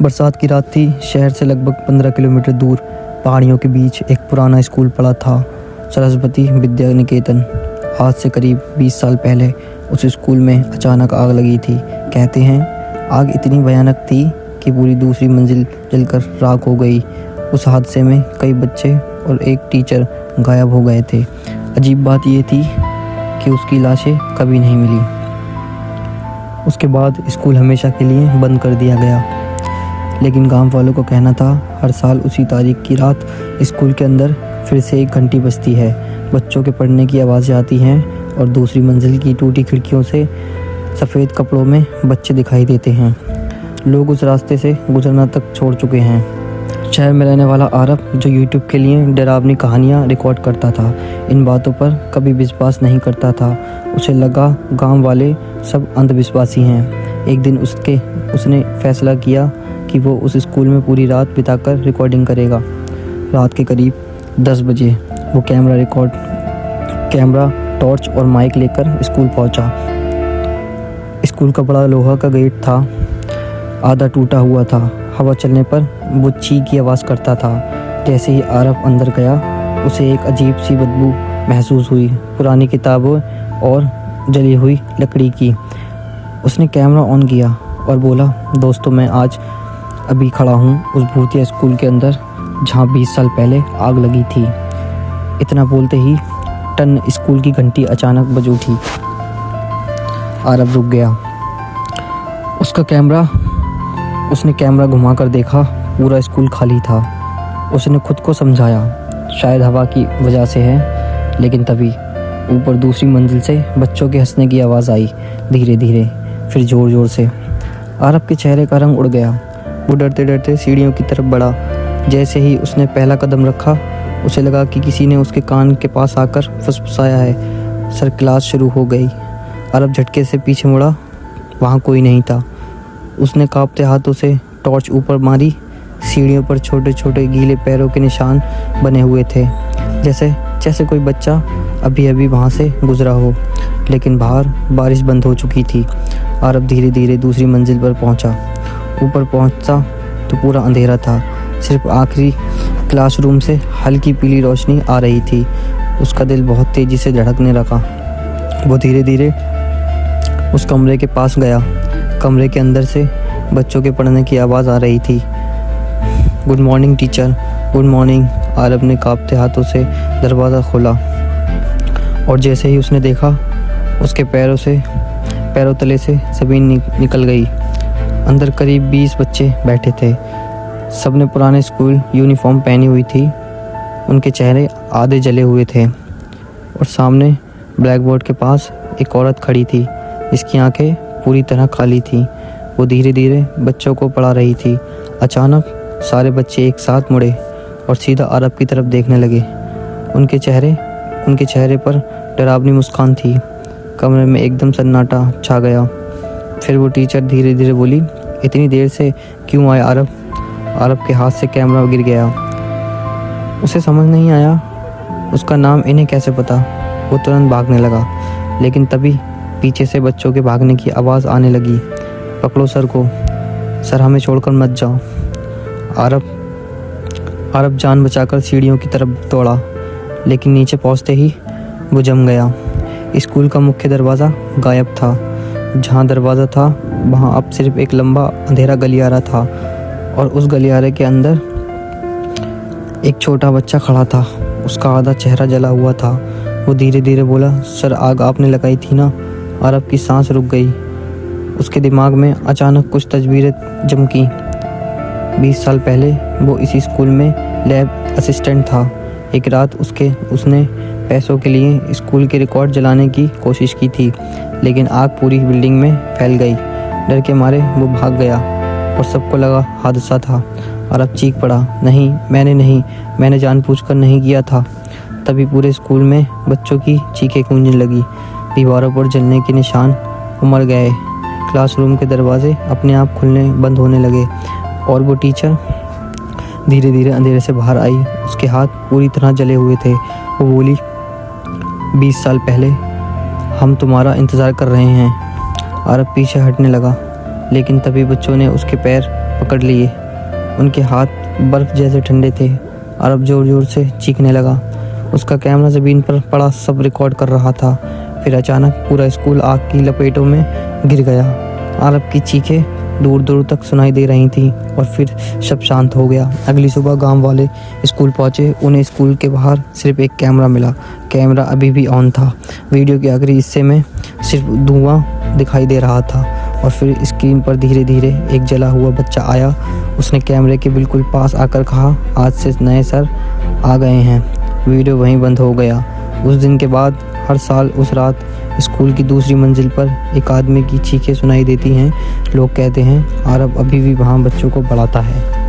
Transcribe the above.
बरसात की रात थी। शहर से लगभग 15 किलोमीटर दूर पहाड़ियों के बीच एक पुराना स्कूल पड़ा था, सरस्वती विद्या निकेतन। आज से करीब 20 साल पहले उस स्कूल में अचानक आग लगी थी। कहते हैं आग इतनी भयानक थी कि पूरी दूसरी मंजिल जलकर राख हो गई। उस हादसे में कई बच्चे और एक टीचर गायब हो गए थे। अजीब बात यह थी कि उसकी लाशें कभी नहीं मिली। उसके बाद स्कूल हमेशा के लिए बंद कर दिया गया। लेकिन गांव वालों को कहना था हर साल उसी तारीख की रात स्कूल के अंदर फिर से एक घंटी बजती है। बच्चों के पढ़ने की आवाज़ें आती हैं और दूसरी मंजिल की टूटी खिड़कियों से सफ़ेद कपड़ों में बच्चे दिखाई देते हैं। लोग उस रास्ते से गुजरना तक छोड़ चुके हैं। शहर में रहने वाला आरब जो यूट्यूब के लिए डरावनी कहानियाँ रिकॉर्ड करता था, इन बातों पर कभी विश्वास नहीं करता था। उसे लगा गांव वाले सब अंधविश्वासी हैं। एक दिन उसने फैसला किया कि वो उस स्कूल में पूरी रात बिताकर रिकॉर्डिंग करेगा। रात के करीब 10 बजे वो कैमरा, टॉर्च और माइक लेकर स्कूल पहुंचा। स्कूल का बड़ा लोहा का गेट था, आधा टूटा हुआ था। हवा चलने पर वो ची की आवाज़ करता था। जैसे ही आरफ अंदर गया उसे एक अजीब सी बदबू महसूस हुई, पुरानी किताबों और जली हुई लकड़ी की। उसने कैमरा ऑन किया और बोला, दोस्तों मैं आज अभी खड़ा हूँ उस भूतिया स्कूल के अंदर जहाँ 20 साल पहले आग लगी थी। इतना बोलते ही टन स्कूल की घंटी अचानक बज उठी। आरब रुक गया। उसने कैमरा घुमाकर देखा, पूरा स्कूल खाली था। उसने खुद को समझाया शायद हवा की वजह से है। लेकिन तभी ऊपर दूसरी मंजिल से बच्चों के हंसने की आवाज़ आई, धीरे धीरे फिर ज़ोर ज़ोर से। आरब के चेहरे का रंग उड़ गया। वो डरते डरते सीढ़ियों की तरफ बढ़ा। जैसे ही उसने पहला कदम रखा उसे लगा कि किसी ने उसके कान के पास आकर फुसफुसाया है। सर क्लास शुरू हो गई। अरब झटके से पीछे मुड़ा, वहाँ कोई नहीं था। उसने कांपते हाथों से टॉर्च ऊपर मारी। सीढ़ियों पर छोटे छोटे गीले पैरों के निशान बने हुए थे, जैसे कोई बच्चा अभी अभी वहाँ से गुजरा हो। लेकिन बाहर बारिश बंद हो चुकी थी। अरब धीरे धीरे दूसरी मंजिल पर पहुँचा। ऊपर पहुँचा तो पूरा अंधेरा था। सिर्फ आखिरी क्लासरूम से हल्की पीली रोशनी आ रही थी। उसका दिल बहुत तेज़ी से धड़कने लगा। वो धीरे धीरे उस कमरे के पास गया। कमरे के अंदर से बच्चों के पढ़ने की आवाज़ आ रही थी। Good morning teacher, good morning. Aarab ने कांपते हाथों से दरवाज़ा खोला और जैसे ही उसने देखा उसके पैरों तले से ज़मीन निकल गई। अंदर करीब 20 बच्चे बैठे थे। सबने पुराने स्कूल यूनिफॉर्म पहनी हुई थी। उनके चेहरे आधे जले हुए थे और सामने ब्लैक बोर्ड के पास एक औरत खड़ी थी जिसकी आंखें पूरी तरह खाली थीं। वो धीरे धीरे बच्चों को पढ़ा रही थी। अचानक सारे बच्चे एक साथ मुड़े और सीधा अरब की तरफ देखने लगे। उनके चेहरे पर डरावनी मुस्कान थी। कमरे में एकदम सन्नाटा छा गया। फिर वो टीचर धीरे धीरे बोली, इतनी देर से क्यों आए अरब? अरब के हाथ से कैमरा गिर गया। उसे समझ नहीं आया उसका नाम इन्हें कैसे पता। वो तुरंत भागने लगा। लेकिन तभी पीछे से बच्चों के भागने की आवाज़ आने लगी। पकड़ो सर को, सर हमें छोड़कर मत जाओ। अरब जान बचाकर सीढ़ियों की तरफ दौड़ा, लेकिन नीचे पहुंचते ही वो जम गया। स्कूल का मुख्य दरवाज़ा गायब था। जहां दरवाज़ा था वहां अब सिर्फ एक लंबा अंधेरा गलियारा था और उस गलियारे के अंदर एक छोटा बच्चा खड़ा था। उसका आधा चेहरा जला हुआ था। वो धीरे धीरे बोला, सर आग आपने लगाई थी ना? अरब की सांस रुक गई। उसके दिमाग में अचानक कुछ तस्वीरें चमकी। 20 साल पहले वो इसी स्कूल में लैब असिस्टेंट था। एक रात उसने पैसों के लिए स्कूल के रिकॉर्ड जलाने की कोशिश की थी, लेकिन आग पूरी बिल्डिंग में फैल गई। डर के मारे वो भाग गया और सबको लगा हादसा था। अरब चीख पड़ा, नहीं, मैंने जानबूझकर नहीं किया था। तभी पूरे स्कूल में बच्चों की चीखें गूंजने लगी। दीवारों पर जलने के निशान उमड़ गए। क्लासरूम के दरवाजे अपने आप खुलने बंद होने लगे और वो टीचर धीरे धीरे अंधेरे से बाहर आई। उसके हाथ पूरी तरह जले हुए थे। वो बोली, 20 साल पहले हम तुम्हारा इंतज़ार कर रहे हैं। अरब पीछे हटने लगा, लेकिन तभी बच्चों ने उसके पैर पकड़ लिए। उनके हाथ बर्फ़ जैसे ठंडे थे। अरब ज़ोर ज़ोर से चीखने लगा। उसका कैमरा ज़मीन पर पड़ा सब रिकॉर्ड कर रहा था। फिर अचानक पूरा स्कूल आग की लपेटों में गिर गया। अरब की चीखें दूर दूर तक सुनाई दे रही थीं और फिर सब शांत हो गया। अगली सुबह गांव वाले स्कूल पहुंचे। उन्हें स्कूल के बाहर सिर्फ एक कैमरा मिला। कैमरा अभी भी ऑन था। वीडियो के आखिरी हिस्से में सिर्फ धुआं दिखाई दे रहा था और फिर स्क्रीन पर धीरे धीरे एक जला हुआ बच्चा आया। उसने कैमरे के बिल्कुल पास आकर कहा, आज से नए सर आ गए हैं। वीडियो वहीं बंद हो गया। उस दिन के बाद हर साल उस रात स्कूल की दूसरी मंजिल पर एक आदमी की चीखें सुनाई देती हैं। लोग कहते हैं अरब अभी भी वहाँ बच्चों को पढ़ाता है।